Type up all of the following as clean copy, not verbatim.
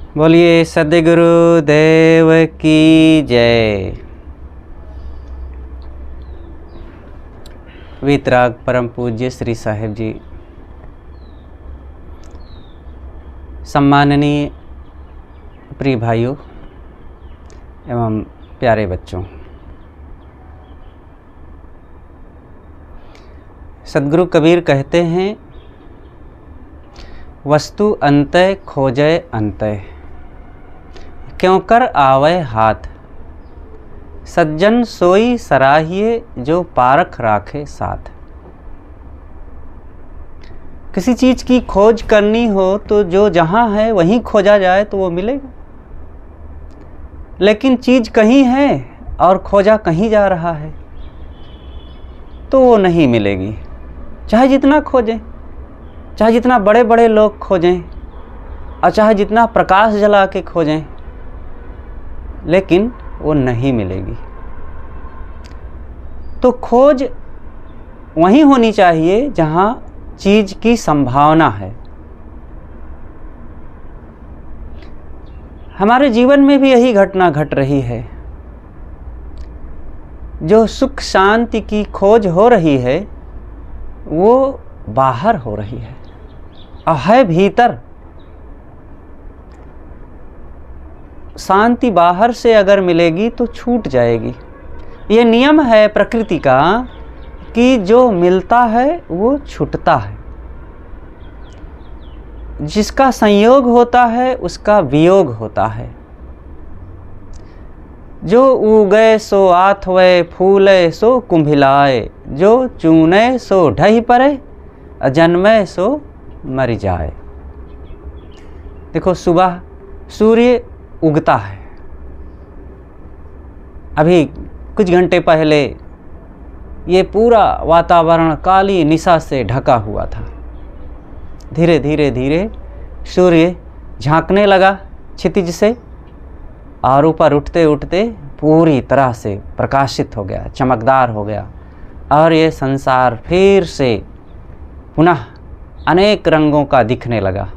बोलिए सद्गुरु देव की जय। वीतराग परम पूज्य श्री साहिब जी, सम्माननीय प्रिय भाइयों एवं प्यारे बच्चों, सद्गुरु कबीर कहते हैं, वस्तु अंतय खोजय अंतय, क्यों कर आवै हाथ, सज्जन सोई सराहिए जो पारख राखे साथ। किसी चीज़ की खोज करनी हो तो जो जहाँ है वहीं खोजा जाए तो वो मिलेगा, लेकिन चीज़ कहीं है और खोजा कहीं जा रहा है तो वो नहीं मिलेगी। चाहे जितना खोजें, चाहे जितना बड़े बड़े लोग खोजें और चाहे जितना प्रकाश जला के खोजें, लेकिन वो नहीं मिलेगी। तो खोज वहीं होनी चाहिए जहाँ चीज़ की संभावना है। हमारे जीवन में भी यही घटना घट रही है। जो सुख शांति की खोज हो रही है वो बाहर हो रही है और है भीतर। शांति बाहर से अगर मिलेगी तो छूट जाएगी। ये नियम है प्रकृति का कि जो मिलता है वो छूटता है, जिसका संयोग होता है उसका वियोग होता है। जो उगए सो आथवे, फूले सो कुंभिलाए, जो चूने सो ढही परे, जन्मे सो मर जाए। देखो, सुबह सूर्य उगता है। अभी कुछ घंटे पहले ये पूरा वातावरण काली निशा से ढका हुआ था। धीरे धीरे धीरे सूर्य झांकने लगा क्षितिज से और ऊपर उठते उठते पूरी तरह से प्रकाशित हो गया, चमकदार हो गया और ये संसार फिर से पुनः अनेक रंगों का दिखने लगा।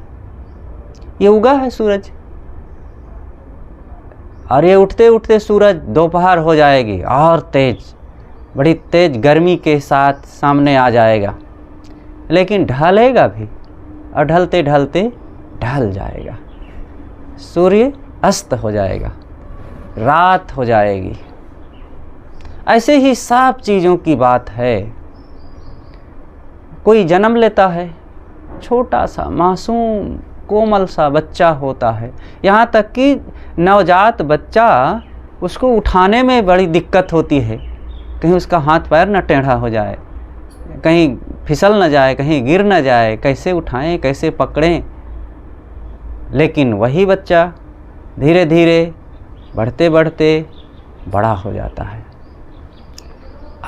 ये उगा है सूरज और ये उठते उठते सूरज दोपहर हो जाएगी और तेज, बड़ी तेज गर्मी के साथ सामने आ जाएगा, लेकिन ढलेगा भी और ढलते ढलते ढल जाएगा। सूर्य अस्त हो जाएगा, रात हो जाएगी। ऐसे ही सब चीज़ों की बात है। कोई जन्म लेता है, छोटा सा मासूम कोमल सा बच्चा होता है, यहाँ तक कि नवजात बच्चा, उसको उठाने में बड़ी दिक्कत होती है। कहीं उसका हाथ पैर न टेढ़ा हो जाए, कहीं फिसल न जाए, कहीं गिर न जाए, कैसे उठाएं, कैसे पकड़ें। लेकिन वही बच्चा धीरे धीरे बढ़ते बढ़ते बड़ा हो जाता है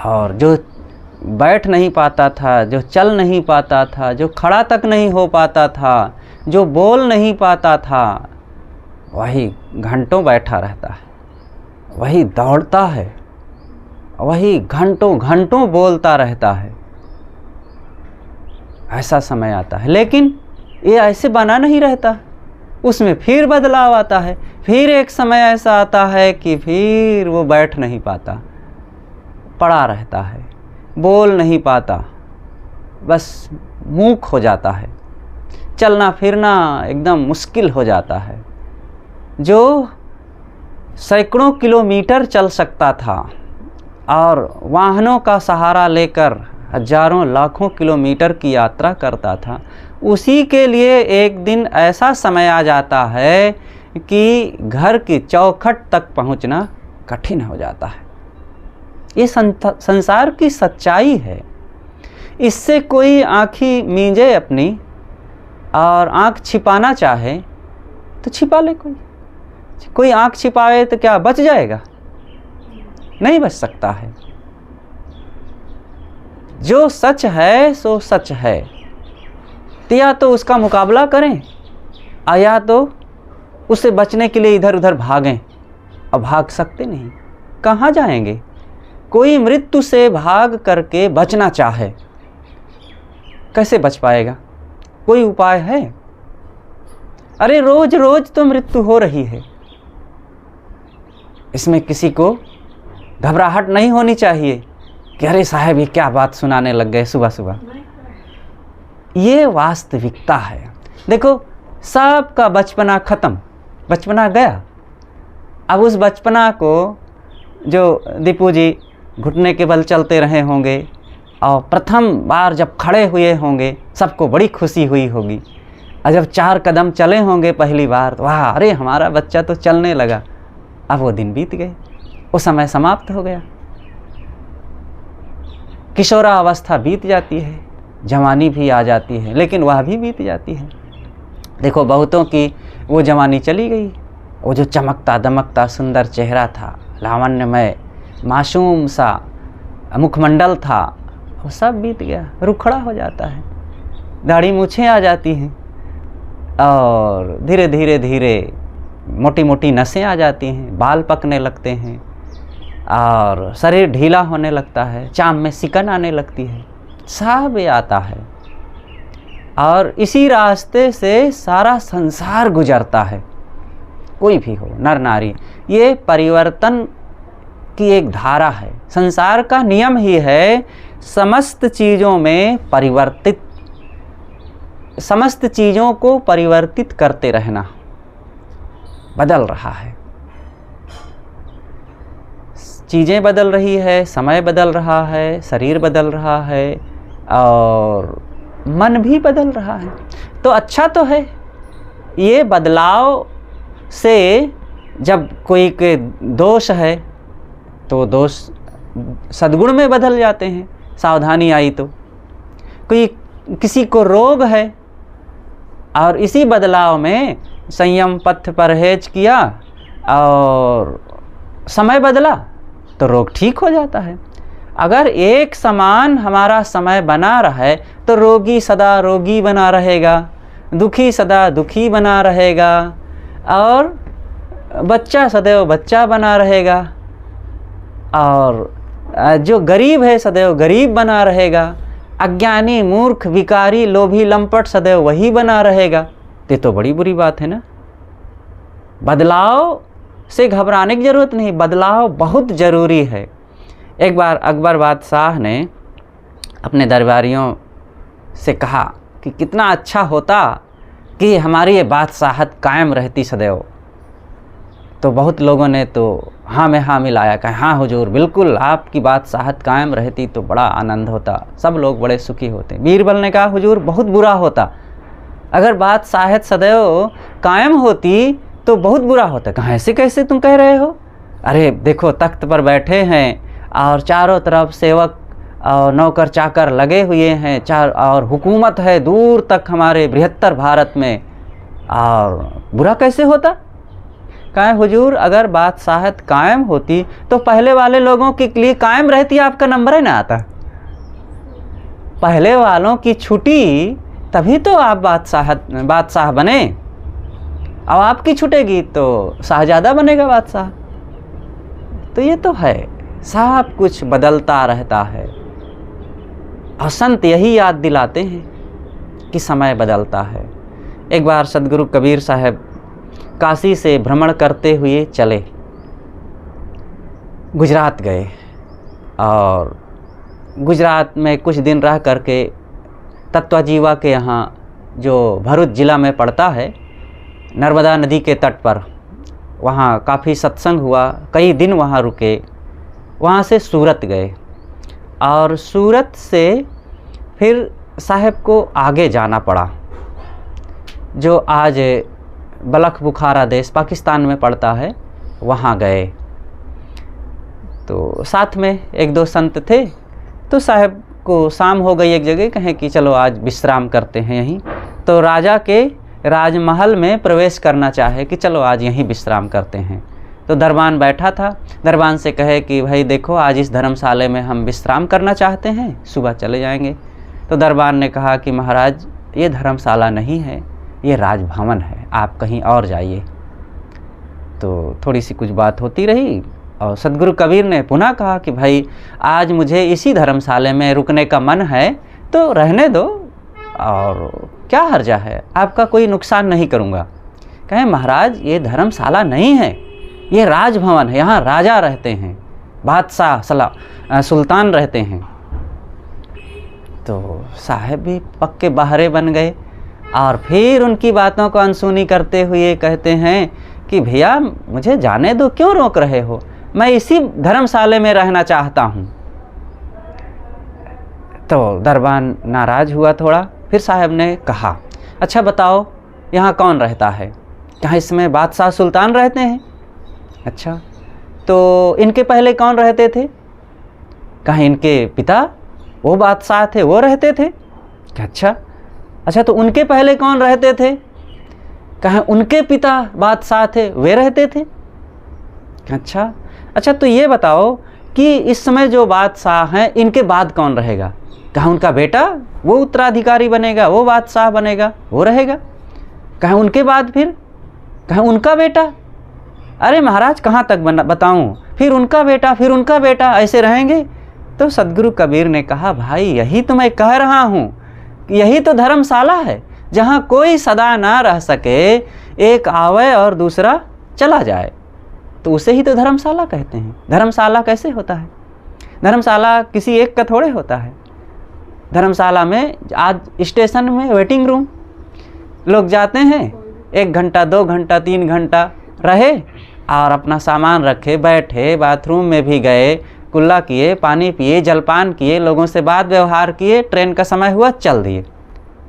और जो बैठ नहीं पाता था, जो चल नहीं पाता था, जो खड़ा तक नहीं हो पाता था, जो बोल नहीं पाता था, वही घंटों बैठा रहता है, वही दौड़ता है, वही घंटों घंटों बोलता रहता है। ऐसा समय आता है, लेकिन ये ऐसे बना नहीं रहता, उसमें फिर बदलाव आता है। फिर एक समय ऐसा आता है कि फिर वो बैठ नहीं पाता, पड़ा रहता है, बोल नहीं पाता, बस मूक हो जाता है, चलना फिरना एकदम मुश्किल हो जाता है। जो सैकड़ों किलोमीटर चल सकता था और वाहनों का सहारा लेकर हजारों लाखों किलोमीटर की यात्रा करता था, उसी के लिए एक दिन ऐसा समय आ जाता है कि घर की चौखट तक पहुंचना कठिन हो जाता है। ये संसार की सच्चाई है। इससे कोई आँखी मींजे अपनी और आँख छिपाना चाहे तो छिपा ले। कोई आँख छिपाए तो क्या बच जाएगा? नहीं बच सकता है। जो सच है सो सच है, तो या तो उसका मुकाबला करें या तो उससे बचने के लिए इधर उधर भागें। और भाग सकते नहीं, कहाँ जाएंगे? कोई मृत्यु से भाग करके बचना चाहे, कैसे बच पाएगा? कोई उपाय है? अरे रोज रोज तो मृत्यु हो रही है, इसमें किसी को घबराहट नहीं होनी चाहिए कि अरे साहब ये क्या बात सुनाने लग गए सुबह सुबह। ये वास्तविकता है। देखो सबका बचपना खत्म, बचपना गया। अब उस बचपना को जो दीपू जी घुटने के बल चलते रहे होंगे और प्रथम बार जब खड़े हुए होंगे सबको बड़ी खुशी हुई होगी, और जब 4 कदम चले होंगे पहली बार तो वाह अरे हमारा बच्चा तो चलने लगा। अब वो दिन बीत गए, वो समय समाप्त हो गया। किशोरावस्था बीत जाती है, जवानी भी आ जाती है, लेकिन वह भी बीत जाती है। देखो बहुतों की वो जवानी चली गई, वो जो चमकता दमकता सुंदर चेहरा था, लावण्यमय मासूम सा मुखमंडल था, वो सब बीत गया, रुखड़ा हो जाता है, दाढ़ी मूछें आ जाती हैं और धीरे धीरे धीरे मोटी मोटी नसें आ जाती हैं, बाल पकने लगते हैं और शरीर ढीला होने लगता है, चाम में सिकन आने लगती है, सब ये आता है। और इसी रास्ते से सारा संसार गुजरता है, कोई भी हो नर नारी। ये परिवर्तन की एक धारा है, संसार का नियम ही है समस्त चीज़ों में परिवर्तित, समस्त चीज़ों को परिवर्तित करते रहना। बदल रहा है, चीज़ें बदल रही है, समय बदल रहा है, शरीर बदल रहा है और मन भी बदल रहा है। तो अच्छा तो है, ये बदलाव से जब कोई के दोष है तो दोष सद्गुण में बदल जाते हैं, सावधानी आई तो। कोई किसी को रोग है और इसी बदलाव में संयम पथ परहेज किया और समय बदला तो रोग ठीक हो जाता है। अगर एक समान हमारा समय बना रहे तो रोगी सदा रोगी बना रहेगा, दुखी सदा दुखी बना रहेगा और बच्चा सदैव बच्चा बना रहेगा और जो गरीब है सदैव गरीब बना रहेगा, अज्ञानी मूर्ख विकारी लोभी लंपट सदैव वही बना रहेगा। ये तो बड़ी बुरी बात है ना। बदलाव से घबराने की ज़रूरत नहीं, बदलाव बहुत ज़रूरी है। एक बार अकबर बादशाह ने अपने दरबारियों से कहा कि कितना अच्छा होता कि हमारी ये बादशाहत कायम रहती सदैव। तो बहुत लोगों ने तो हाँ में हाँ मिलाया, कहा हाँ हुजूर बिल्कुल, आपकी बादशाहत कायम रहती तो बड़ा आनंद होता, सब लोग बड़े सुखी होते। बीरबल ने कहा हुजूर बहुत बुरा होता, अगर बादशाहत सदैव कायम होती तो बहुत बुरा होता। कहा ऐसे कैसे तुम कह रहे हो? अरे देखो तख्त पर बैठे हैं और चारों तरफ सेवक और नौकर चाकर लगे हुए हैं, और हुकूमत है दूर तक हमारे बृहत्तर भारत में, और बुरा कैसे होता? कहा हुजूर अगर बादशाहत कायम होती तो पहले वाले लोगों के लिए कायम रहती, आपका नंबर ही ना आता। पहले वालों की छुटी तभी तो आप बादशाह बने, अब आपकी छूटेगी तो शाहजादा बनेगा बादशाह। तो ये तो है, सब कुछ बदलता रहता है और संत यही याद दिलाते हैं कि समय बदलता है। एक बार सदगुरु कबीर साहब काशी से भ्रमण करते हुए चले, गुजरात गए और गुजरात में कुछ दिन रह करके तत्वाजीवा के यहाँ जो भरूच ज़िला में पड़ता है, नर्मदा नदी के तट पर, वहाँ काफ़ी सत्संग हुआ, कई दिन वहाँ रुके। वहाँ से सूरत गए और सूरत से फिर साहब को आगे जाना पड़ा, जो आज बलख बुखारा देश पाकिस्तान में पड़ता है, वहाँ गए। तो साथ में एक दो संत थे, तो साहब को शाम हो गई एक जगह, कहें कि चलो आज विश्राम करते हैं यहीं। तो राजा के राजमहल में प्रवेश करना चाहे कि चलो आज यहीं विश्राम करते हैं। तो दरबान बैठा था, दरबान से कहे कि भाई देखो आज इस धर्मशाला में हम विश्राम करना चाहते हैं, सुबह चले जाएंगे। तो दरबान ने कहा कि महाराज ये धर्मशाला नहीं है, ये राजभवन है, आप कहीं और जाइए। तो थोड़ी सी कुछ बात होती रही और सदगुरु कबीर ने पुनः कहा कि भाई आज मुझे इसी धर्मशाला में रुकने का मन है तो रहने दो, और क्या हर्जा है, आपका कोई नुकसान नहीं करूँगा, कहे महाराज ये धर्मशाला नहीं है, ये राजभवन है, यहाँ राजा रहते हैं, बादशाह सुल्तान रहते हैं। तो साहब भी पक्के बहरे बन गए और फिर उनकी बातों को अनसुनी करते हुए कहते हैं कि भैया मुझे जाने दो, क्यों रोक रहे हो, मैं इसी धर्मशाले में रहना चाहता हूँ। तो दरबान नाराज़ हुआ थोड़ा। फिर साहब ने कहा अच्छा बताओ यहाँ कौन रहता है? कहाँ इसमें बादशाह सुल्तान रहते हैं। अच्छा तो इनके पहले कौन रहते थे? कहाँ इनके पिता वो बादशाह थे, वो रहते थे। अच्छा अच्छा तो उनके पहले कौन रहते थे? कहाँ उनके पिता बादशाह थे, वे रहते थे। अच्छा अच्छा तो ये बताओ कि इस समय जो बादशाह हैं इनके बाद कौन रहेगा? कहाँ उनका बेटा वो उत्तराधिकारी बनेगा, वो बादशाह बनेगा, वो रहेगा। कहाँ उनके बाद फिर कहाँ उनका बेटा। अरे महाराज कहाँ तक बताऊँ, फिर उनका बेटा, फिर उनका बेटा, ऐसे रहेंगे। तो सद्गुरु कबीर ने कहा भाई यही तो मैं कह रहा हूँ, यही तो धर्मशाला है जहाँ कोई सदा ना रह सके, एक आवे और दूसरा चला जाए, तो उसे ही तो धर्मशाला कहते हैं। धर्मशाला कैसे होता है? धर्मशाला किसी एक का थोड़े होता है। धर्मशाला में आज स्टेशन में वेटिंग रूम लोग जाते हैं, 1 घंटा 2 घंटा 3 घंटा रहे और अपना सामान रखे, बैठे, बाथरूम में भी गए, कुल्ला किए, पानी पिए, जलपान किए, लोगों से बात व्यवहार किए, ट्रेन का समय हुआ चल दिए।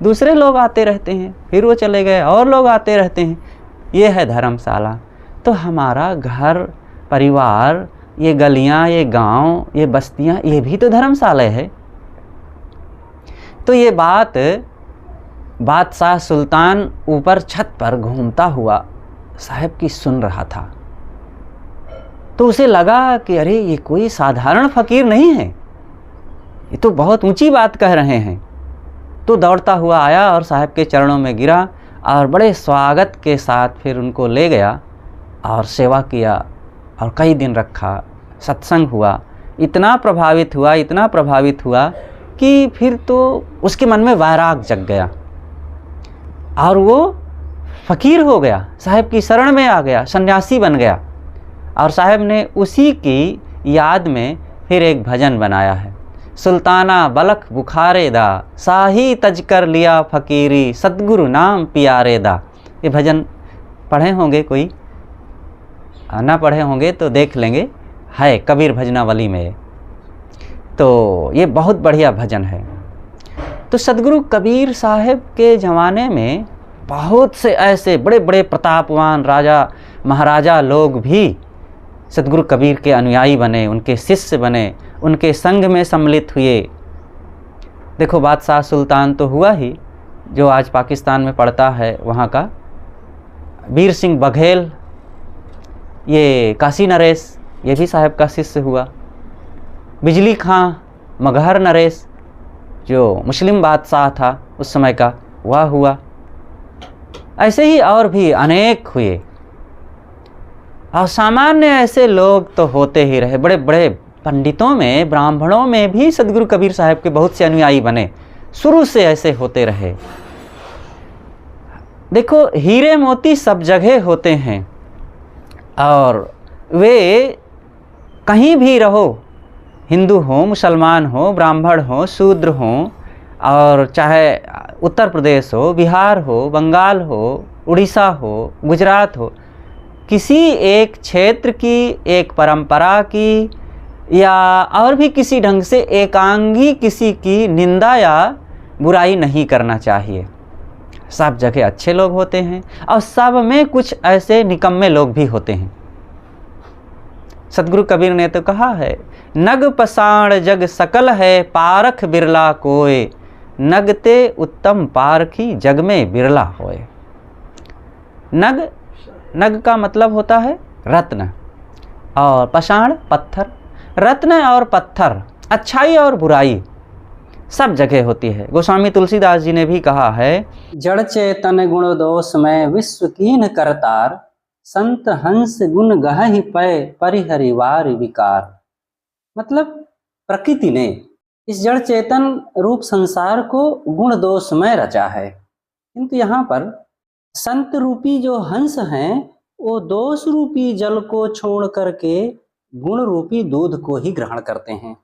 दूसरे लोग आते रहते हैं, फिर वो चले गए और लोग आते रहते हैं। ये है धर्मशाला। तो हमारा घर परिवार, ये गलियाँ, ये गांव, ये बस्तियाँ, ये भी तो धर्मशाला है। तो ये बात बादशाह सुल्तान ऊपर छत पर घूमता हुआ साहब की सुन रहा था। तो उसे लगा कि अरे ये कोई साधारण फ़कीर नहीं है, ये तो बहुत ऊंची बात कह रहे हैं। तो दौड़ता हुआ आया और साहब के चरणों में गिरा और बड़े स्वागत के साथ फिर उनको ले गया और सेवा किया और कई दिन रखा, सत्संग हुआ। इतना प्रभावित हुआ कि फिर तो उसके मन में वैराग जग गया और वो फ़कीर हो गया, साहब की शरण में आ गया, सन्यासी बन गया। और साहब ने उसी की याद में फिर एक भजन बनाया है, सुल्ताना बलख बुखारे दा, शाही तज कर लिया फ़कीरी, सद्गुरु नाम पियारे दा। ये भजन पढ़े होंगे, कोई ना पढ़े होंगे तो देख लेंगे, है कबीर भजनावली में। तो ये बहुत बढ़िया भजन है। तो सद्गुरु कबीर साहब के ज़माने में बहुत से ऐसे बड़े बड़े प्रतापवान राजा महाराजा लोग भी सद्गुरु कबीर के अनुयायी बने, उनके शिष्य बने, उनके संग में सम्मिलित हुए। देखो बादशाह सुल्तान तो हुआ ही, जो आज पाकिस्तान में पड़ता है वहाँ का वीर सिंह बघेल, ये काशी नरेश, ये भी साहब का शिष्य हुआ। बिजली खां मगहर नरेश जो मुस्लिम बादशाह था उस समय का, वह हुआ। ऐसे ही और भी अनेक हुए और सामान्य ऐसे लोग तो होते ही रहे। बड़े बड़े पंडितों में, ब्राह्मणों में भी सद्गुरु कबीर साहब के बहुत से अनुयायी बने, शुरू से ऐसे होते रहे। देखो हीरे मोती सब जगह होते हैं और वे कहीं भी रहो, हिंदू हो, मुसलमान हो, ब्राह्मण हो, शूद्र हो, और चाहे उत्तर प्रदेश हो, बिहार हो, बंगाल हो, उड़ीसा हो, गुजरात हो, किसी एक क्षेत्र की, एक परंपरा की या और भी किसी ढंग से एकांगी किसी की निंदा या बुराई नहीं करना चाहिए। सब जगह अच्छे लोग होते हैं और सब में कुछ ऐसे निकम्मे लोग भी होते हैं। सद्गुरु कबीर ने तो कहा है, नग पसाण जग सकल है, पारख बिरला कोय, नगते उत्तम पारखी जग में बिरला होए। नग, नग का मतलब होता है रत्न, और पसाण पत्थर। रत्न और पत्थर, अच्छाई और बुराई सब जगह होती है। गोस्वामी तुलसीदास जी ने भी कहा है, जड़ चेतन गुण दोष में विश्व कीन करतार, संत हंस गुण गहहि पय परिहरिवार विकार। मतलब प्रकृति ने इस जड़ चेतन रूप संसार को गुण दोष में रचा है, किंतु यहाँ पर संत रूपी जो हंस हैं वो दोष रूपी जल को छोड़ करके गुण रूपी दूध को ही ग्रहण करते हैं।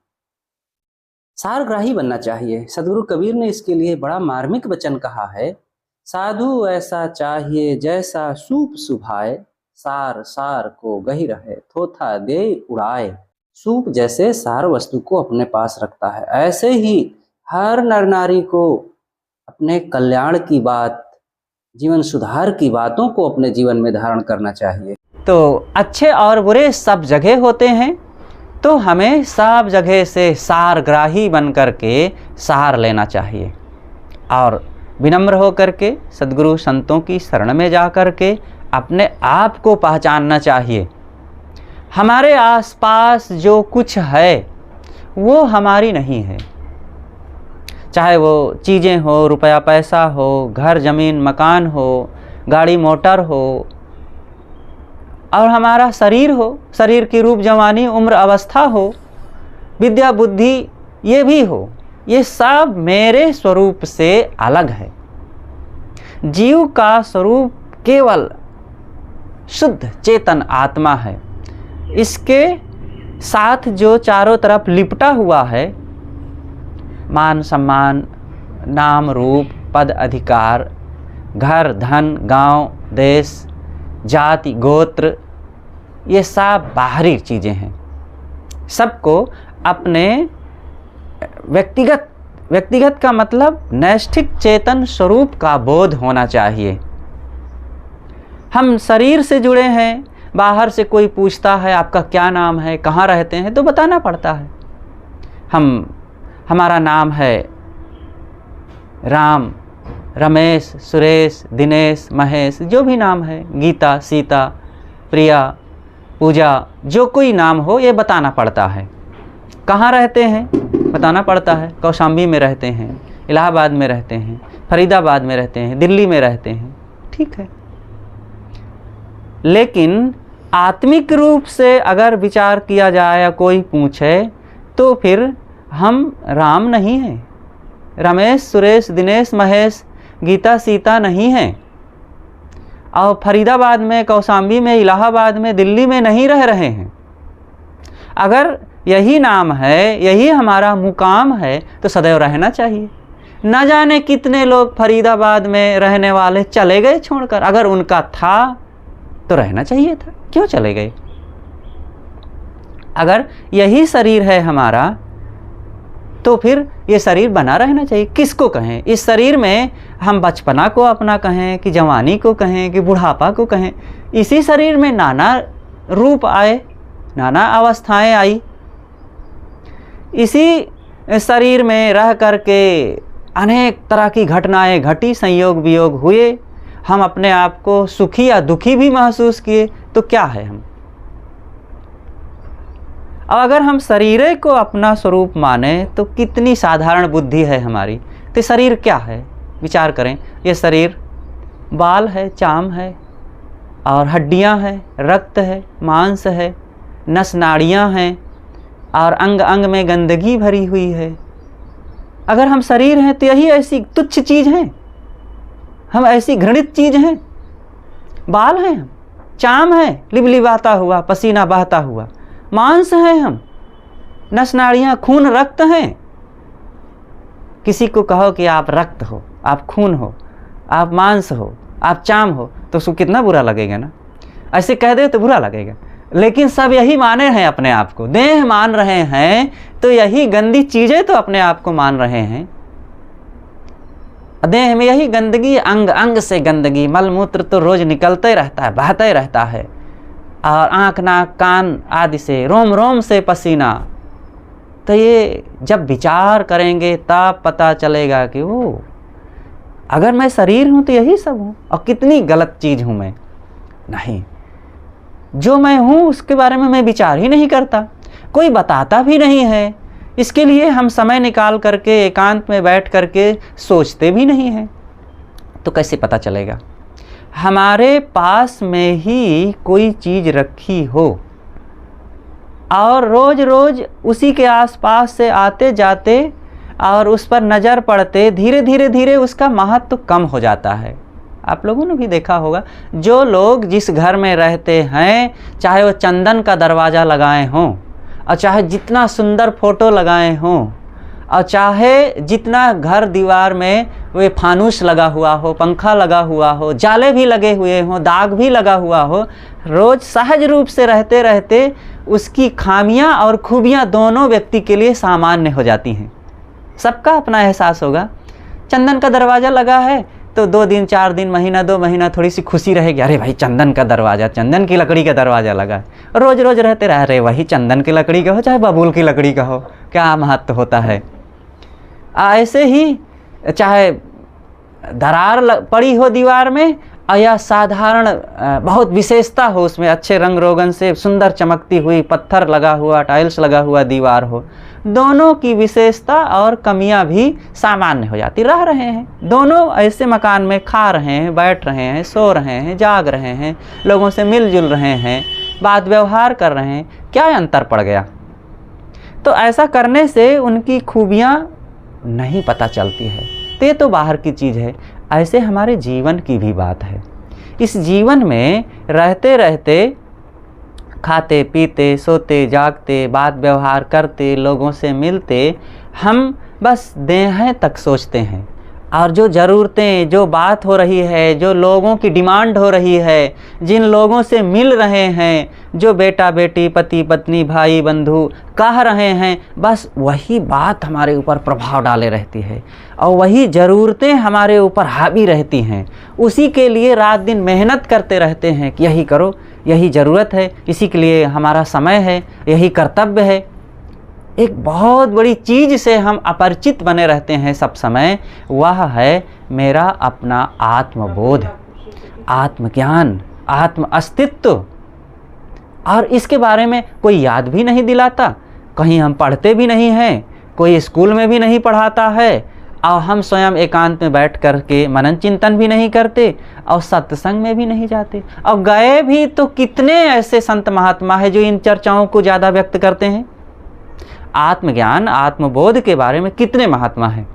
सारग्राही बनना चाहिए। सदगुरु कबीर ने इसके लिए बड़ा मार्मिक वचन कहा है, साधु ऐसा चाहिए जैसा सूप सुभाए, सार सार को गही रहे थोथा दे उड़ाए। सूप जैसे सार वस्तु को अपने पास रखता है, ऐसे ही हर नर नारी को अपने कल्याण की बात, जीवन सुधार की बातों को अपने जीवन में धारण करना चाहिए। तो अच्छे और बुरे सब जगह होते हैं, तो हमें सब जगह से सारग्राही बन करके सार लेना चाहिए और विनम्र हो करके सद्गुरु संतों की शरण में जा करके अपने आप को पहचानना चाहिए। हमारे आसपास जो कुछ है वो हमारी नहीं है, चाहे वो चीज़ें हो, रुपया पैसा हो, घर ज़मीन मकान हो, गाड़ी मोटर हो, और हमारा शरीर हो, शरीर की रूप जवानी उम्र अवस्था हो, विद्या बुद्धि ये भी हो, ये सब मेरे स्वरूप से अलग है। जीव का स्वरूप केवल शुद्ध चेतन आत्मा है। इसके साथ जो चारों तरफ लिपटा हुआ है, मान सम्मान, नाम रूप, पद अधिकार, घर धन, गांव देश, जाति गोत्र, ये सब बाहरी चीज़ें हैं। सबको अपने व्यक्तिगत का मतलब नैष्ठिक चेतन स्वरूप का बोध होना चाहिए। हम शरीर से जुड़े हैं, बाहर से कोई पूछता है आपका क्या नाम है, कहाँ रहते हैं, तो बताना पड़ता है। हमारा नाम है राम, रमेश, सुरेश, दिनेश, महेश, जो भी नाम है, गीता, सीता, प्रिया, पूजा, जो कोई नाम हो ये बताना पड़ता है। कहाँ रहते हैं बताना पड़ता है, कौशाम्बी में रहते हैं, इलाहाबाद में रहते हैं, फरीदाबाद में रहते हैं, दिल्ली में रहते हैं, ठीक है। लेकिन आत्मिक रूप से अगर विचार किया जाए या कोई पूछे तो फिर हम राम नहीं हैं, रमेश, सुरेश, दिनेश, महेश, गीता, सीता नहीं हैं, और फरीदाबाद में, कौशाम्बी में, इलाहाबाद में, दिल्ली में नहीं रह रहे हैं। अगर यही नाम है, यही हमारा मुकाम है, तो सदैव रहना चाहिए। न जाने कितने लोग फरीदाबाद में रहने वाले चले गए छोड़कर, अगर उनका था तो रहना चाहिए था, क्यों चले गए? अगर यही शरीर है हमारा तो फिर ये शरीर बना रहना चाहिए। किसको कहें? इस शरीर में हम बचपना को अपना कहें कि जवानी को कहें कि बुढ़ापा को कहें, इसी शरीर में नाना रूप आए, नाना अवस्थाएं आई। इसी शरीर में रह करके अनेक तरह की घटनाएं घटी, संयोग वियोग हुए, हम अपने आप को सुखी या दुखी भी महसूस किए, तो क्या है हम? अब अगर हम शरीर को अपना स्वरूप माने तो कितनी साधारण बुद्धि है हमारी। तो शरीर क्या है? विचार करें, ये शरीर बाल है, चाम है, और हड्डियां हैं, रक्त है, मांस है, नस नाड़ियां हैं, और अंग अंग में गंदगी भरी हुई है। अगर हम शरीर हैं तो यही ऐसी तुच्छ चीज़ है, हम ऐसी घृणित चीज़ हैं। बाल हैं हम, चाम है लिबलिबाता हुआ, पसीना बहता हुआ, मांस हैं हम, नस नाड़ियाँ, खून, रक्त हैं। किसी को कहो कि आप रक्त हो, आप खून हो, आप मांस हो, आप चाम हो, तो उसको कितना बुरा लगेगा ना। ऐसे कह दे तो बुरा लगेगा, लेकिन सब यही माने हैं अपने आप को, देह मान रहे हैं, तो यही गंदी चीज़ें तो अपने आप को मान रहे हैं। देह में यही गंदगी, अंग अंग से गंदगी, मल मूत्र तो रोज निकलते रहता है, बहते रहता है, और आँख नाक कान आदि से, रोम रोम से पसीना। तो ये जब विचार करेंगे तब पता चलेगा कि वो अगर मैं शरीर हूँ तो यही सब हूँ, और कितनी गलत चीज़ हूँ मैं। नहीं, जो मैं हूँ उसके बारे में मैं विचार ही नहीं करता, कोई बताता भी नहीं है। इसके लिए हम समय निकाल करके एकांत में बैठ करके सोचते भी नहीं हैं। तो कैसे पता चलेगा? हमारे पास में ही कोई चीज़ रखी हो और रोज़ रोज़ उसी के आसपास से आते जाते और उस पर नज़र पड़ते धीरे धीरे धीरे उसका महत्व कम हो जाता है। आप लोगों ने भी देखा होगा, जो लोग जिस घर में रहते हैं, चाहे वो चंदन का दरवाज़ा लगाए हों, और चाहे जितना सुंदर फोटो लगाए हों, और चाहे जितना घर दीवार में वे फानूस लगा हुआ हो, पंखा लगा हुआ हो, जाले भी लगे हुए हों, दाग भी लगा हुआ हो, रोज़ सहज रूप से रहते रहते उसकी खामियां और खूबियां दोनों व्यक्ति के लिए सामान्य हो जाती हैं। सबका अपना एहसास होगा। चंदन का दरवाज़ा लगा है तो 2 दिन 4 दिन महीना 2 महीना थोड़ी सी खुशी रहेगी, अरे भाई चंदन का दरवाज़ा, चंदन की लकड़ी का दरवाज़ा लगा है। रोज़ रोज़ रहते रहे, अरे वही चंदन की लकड़ी का हो चाहे बबूल की लकड़ी का हो, क्या महत्व होता है। ऐसे ही चाहे दरार पड़ी हो दीवार में, या साधारण बहुत विशेषता हो उसमें, अच्छे रंग रोगन से सुंदर चमकती हुई पत्थर लगा हुआ, टाइल्स लगा हुआ दीवार हो, दोनों की विशेषता और कमियां भी सामान्य हो जाती। रह रहे हैं दोनों ऐसे मकान में, खा रहे हैं, बैठ रहे हैं, सो रहे हैं, जाग रहे हैं, लोगों से मिलजुल रहे हैं, बात व्यवहार कर रहे हैं, क्या अंतर पड़ गया। तो ऐसा करने से उनकी खूबियाँ नहीं पता चलती है, तो ये तो बाहर की चीज़ है। ऐसे हमारे जीवन की भी बात है। इस जीवन में रहते रहते, खाते पीते सोते जागते, बात व्यवहार करते, लोगों से मिलते, हम बस देह तक सोचते हैं, और जो ज़रूरतें, जो बात हो रही है, जो लोगों की डिमांड हो रही है, जिन लोगों से मिल रहे हैं, जो बेटा बेटी, पति पत्नी, भाई बंधु कह रहे हैं, बस वही बात हमारे ऊपर प्रभाव डाले रहती है, और वही ज़रूरतें हमारे ऊपर हावी रहती हैं। उसी के लिए रात दिन मेहनत करते रहते हैं कि यही करो, यही ज़रूरत है, इसी के लिए हमारा समय है, यही कर्तव्य है। एक बहुत बड़ी चीज़ से हम अपरिचित बने रहते हैं सब समय, वह है मेरा अपना आत्मबोध, आत्मज्ञान, आत्म अस्तित्व। और इसके बारे में कोई याद भी नहीं दिलाता, कहीं हम पढ़ते भी नहीं हैं, कोई स्कूल में भी नहीं पढ़ाता है, और हम स्वयं एकांत में बैठ कर के मनन चिंतन भी नहीं करते, और सत्संग में भी नहीं जाते। और गए भी तो कितने ऐसे संत महात्मा हैं जो इन चर्चाओं को ज़्यादा व्यक्त करते हैं। आत्मज्ञान, आत्मबोध के बारे में कितने महात्मा हैं,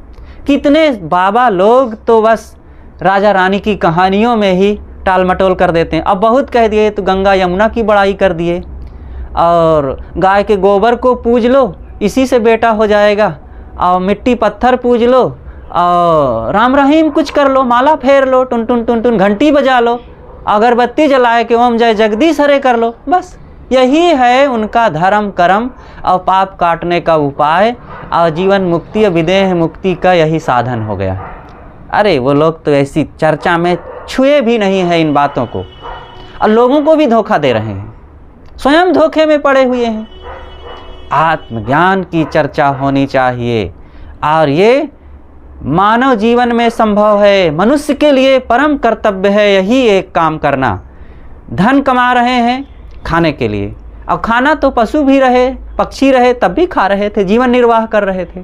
कितने बाबा लोग तो बस राजा रानी की कहानियों में ही टाल मटोल कर देते हैं। अब बहुत कह दिए तो गंगा यमुना की बड़ाई कर दिए, और गाय के गोबर को पूज लो इसी से बेटा हो जाएगा, और मिट्टी पत्थर पूज लो, और राम रहीम कुछ कर लो, माला फेर लो, टुन टुन टुन टुन घंटी बजा लो, अगरबत्ती जलाए के ओम जय जगदीश हरे कर लो। बस यही है उनका धर्म कर्म और पाप काटने का उपाय, और जीवन मुक्ति और विदेह मुक्ति का यही साधन हो गया। अरे वो लोग तो ऐसी चर्चा में छुए भी नहीं है इन बातों को, और लोगों को भी धोखा दे रहे हैं, स्वयं धोखे में पड़े हुए हैं। आत्मज्ञान की चर्चा होनी चाहिए, और ये मानव जीवन में संभव है, मनुष्य के लिए परम कर्तव्य है यही एक काम करना। धन कमा रहे हैं खाने के लिए, और खाना तो पशु भी रहे, पक्षी रहे तब भी खा रहे थे, जीवन निर्वाह कर रहे थे।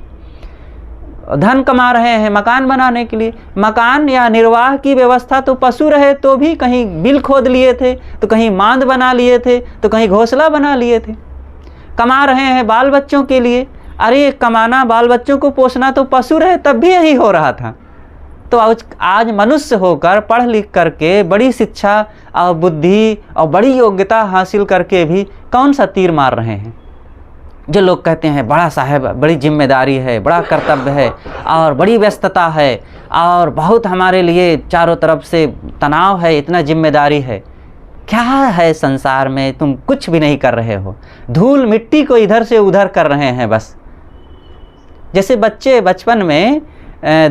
धन कमा रहे हैं मकान बनाने के लिए, मकान या निर्वाह की व्यवस्था तो पशु रहे तो भी कहीं बिल खोद लिए थे, तो कहीं मांद बना लिए थे, तो कहीं घोंसला बना लिए थे। कमा रहे हैं बाल बच्चों के लिए, अरे कमाना, बाल बच्चों को पोसना तो पशु रहे तब भी यही हो रहा था। तो आज मनुष्य होकर पढ़ लिख करके बड़ी शिक्षा और बुद्धि और बड़ी योग्यता हासिल करके भी कौन सा तीर मार रहे हैं। जो लोग कहते हैं बड़ा साहब, बड़ी जिम्मेदारी है, बड़ा कर्तव्य है, और बड़ी व्यस्तता है, और बहुत हमारे लिए चारों तरफ से तनाव है, इतना जिम्मेदारी है। क्या है संसार में, तुम कुछ भी नहीं कर रहे हो, धूल मिट्टी को इधर से उधर कर रहे हैं बस। जैसे बच्चे बचपन में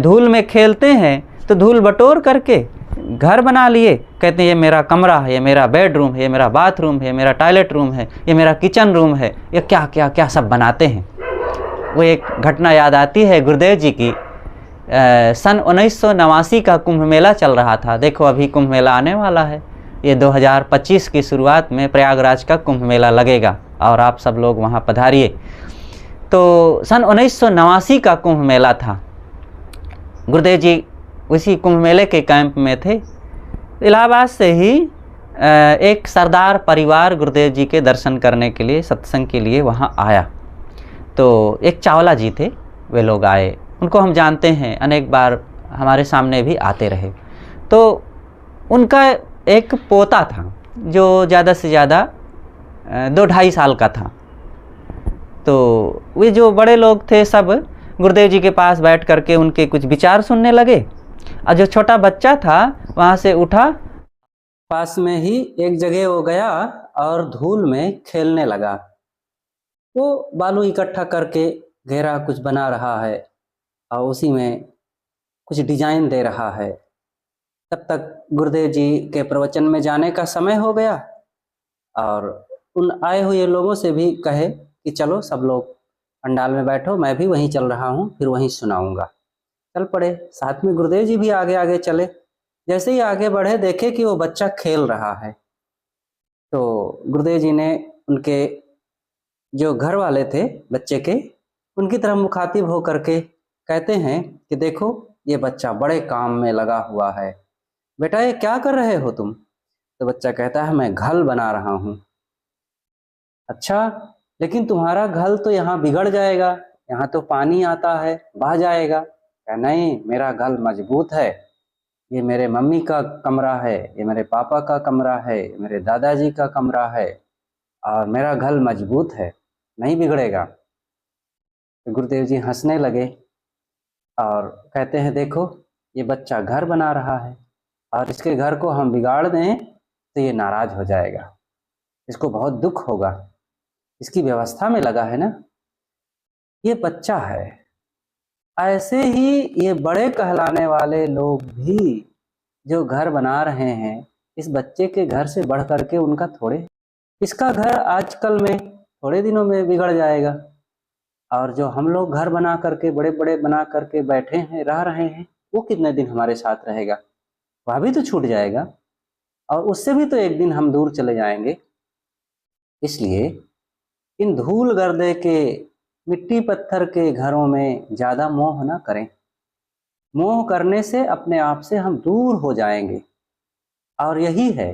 धूल में खेलते हैं तो धूल बटोर करके घर बना लिए, कहते हैं ये मेरा कमरा है, ये मेरा बेडरूम है, ये मेरा बाथरूम है, ये मेरा टॉयलेट रूम है, ये मेरा किचन रूम है, ये क्या क्या क्या सब बनाते हैं। वो एक घटना याद आती है गुरुदेव जी की। सन 1989 का कुंभ मेला चल रहा था। देखो अभी कुंभ मेला आने वाला है, ये 2025 की शुरुआत में प्रयागराज का कुंभ मेला लगेगा, और आप सब लोग वहाँ पधारिए। तो सन 1989 का कुंभ मेला था। गुरुदेव जी उसी कुंभ मेले के कैंप में थे। इलाहाबाद से ही एक सरदार परिवार गुरुदेव जी के दर्शन करने के लिए, सत्संग के लिए वहाँ आया। तो एक चावला जी थे, वे लोग आए, उनको हम जानते हैं, अनेक बार हमारे सामने भी आते रहे। तो उनका एक पोता था जो ज़्यादा से ज़्यादा 2-2.5 साल का था। तो वे जो बड़े लोग थे सब गुरुदेव जी के पास बैठ करके उनके कुछ विचार सुनने लगे, और जो छोटा बच्चा था वहाँ से उठा, पास में ही एक जगह हो गया और धूल में खेलने लगा। वो बालू इकट्ठा करके घेरा कुछ बना रहा है और उसी में कुछ डिजाइन दे रहा है। तब तक गुरुदेव जी के प्रवचन में जाने का समय हो गया और उन आए हुए लोगों से भी कहे कि चलो सब लोग पंडाल में बैठो, मैं भी वहीं चल रहा हूँ, फिर वहीं सुनाऊंगा। चल पड़े, साथ में गुरुदेव जी भी आगे आगे चले। जैसे ही आगे बढ़े देखे कि वो बच्चा खेल रहा है, तो गुरुदेव जी ने उनके जो घर वाले थे बच्चे के, उनकी तरफ मुखातिब हो करके कहते हैं कि देखो ये बच्चा बड़े काम में लगा हुआ है, बेटा ये क्या कर रहे हो तुम? तो बच्चा कहता है मैं घल बना रहा हूँ। अच्छा, लेकिन तुम्हारा घल तो यहाँ बिगड़ जाएगा, यहाँ तो पानी आता है, बह जाएगा। क्या नहीं, मेरा घल मजबूत है, ये मेरे मम्मी का कमरा है, ये मेरे पापा का कमरा है, मेरे दादाजी का कमरा है और मेरा घल मजबूत है, नहीं बिगड़ेगा। तो गुरुदेव जी हंसने लगे और कहते हैं देखो ये बच्चा घर बना रहा है और इसके घर को हम बिगाड़ दें तो ये नाराज हो जाएगा, इसको बहुत दुख होगा, इसकी व्यवस्था में लगा है ना, ये बच्चा है। ऐसे ही ये बड़े कहलाने वाले लोग भी जो घर बना रहे हैं, इस बच्चे के घर से बढ़ करके उनका थोड़े, इसका घर आजकल में थोड़े दिनों में बिगड़ जाएगा और जो हम लोग घर बना करके बड़े बड़े बना करके बैठे हैं, रह रहे हैं, वो कितने दिन हमारे साथ रहेगा? वह भी तो छूट जाएगा और उससे भी तो एक दिन हम दूर चले जाएंगे। इसलिए इन धूल गर्दे के, मिट्टी पत्थर के घरों में ज़्यादा मोह ना करें। मोह करने से अपने आप से हम दूर हो जाएंगे और यही है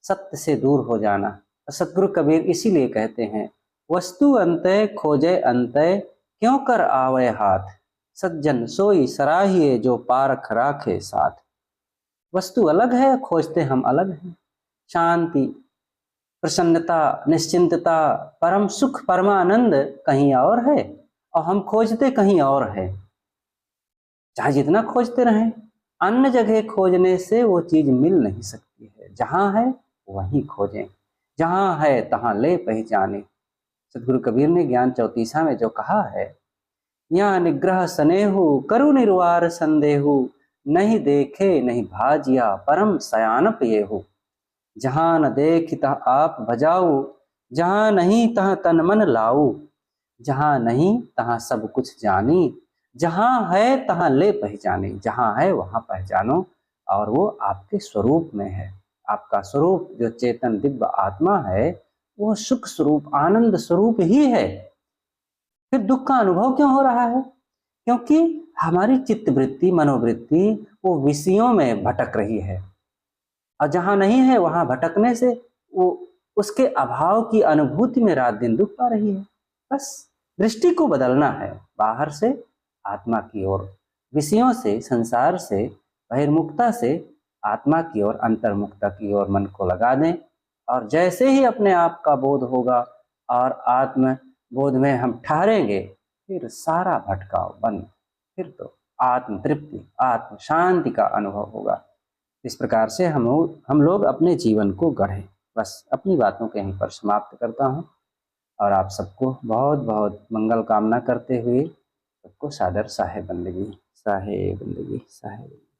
सत्य से दूर हो जाना। सतगुरु कबीर इसीलिए कहते हैं वस्तु अंतय खोजे अंतय क्यों कर आवे हाथ, सज्जन सोई सराहिए जो पारख राखे साथ। वस्तु अलग है, खोजते हम अलग हैं। शांति, प्रसन्नता, निश्चिंतता, परम सुख, परमानंद कहीं और है और हम खोजते कहीं और है। चाहे जितना खोजते रहें, अन्य जगह खोजने से वो चीज मिल नहीं सकती है। जहां है वहीं खोजें, जहां है तहां ले पहचाने। सतगुरु कबीर ने ज्ञान चौतीसा में जो कहा है, यहाँ निग्रह स्नेहु करु निर्वार संदेहु, नहीं देखे नहीं भाजिया परम सयानप येहु। जहाँ न देख तह आप भजाऊ, जहाँ नहीं तहाँ तन मन लाऊ, जहाँ नहीं तहाँ सब कुछ जानी, जहाँ है तहाँ ले पहचाने। जहाँ है वहाँ पहचानो और वो आपके स्वरूप में है। आपका स्वरूप जो चेतन दिव्य आत्मा है वो सुख स्वरूप, आनंद स्वरूप ही है। फिर दुख का अनुभव क्यों हो रहा है? क्योंकि हमारी चित्तवृत्ति, मनोवृत्ति वो विषयों में भटक रही है और जहां नहीं है वहां भटकने से वो उसके अभाव की अनुभूति में रात दिन दुख पा रही है। बस दृष्टि को बदलना है, बाहर से आत्मा की ओर, विषयों से, संसार से, बहिर्मुखता से आत्मा की ओर, अंतर्मुखता की ओर मन को लगा दें और जैसे ही अपने आप का बोध होगा और आत्म बोध में हम ठहरेंगे, फिर सारा भटकाव बंद, फिर तो आत्म तृप्ति, आत्म शांति का अनुभव होगा। इस प्रकार से हम लोग अपने जीवन को गढ़ें। बस अपनी बातों को यहीं पर समाप्त करता हूँ और आप सबको बहुत बहुत मंगल कामना करते हुए सबको सादर साहे बंदगी, साहे बंदगी, साहे बंदगी।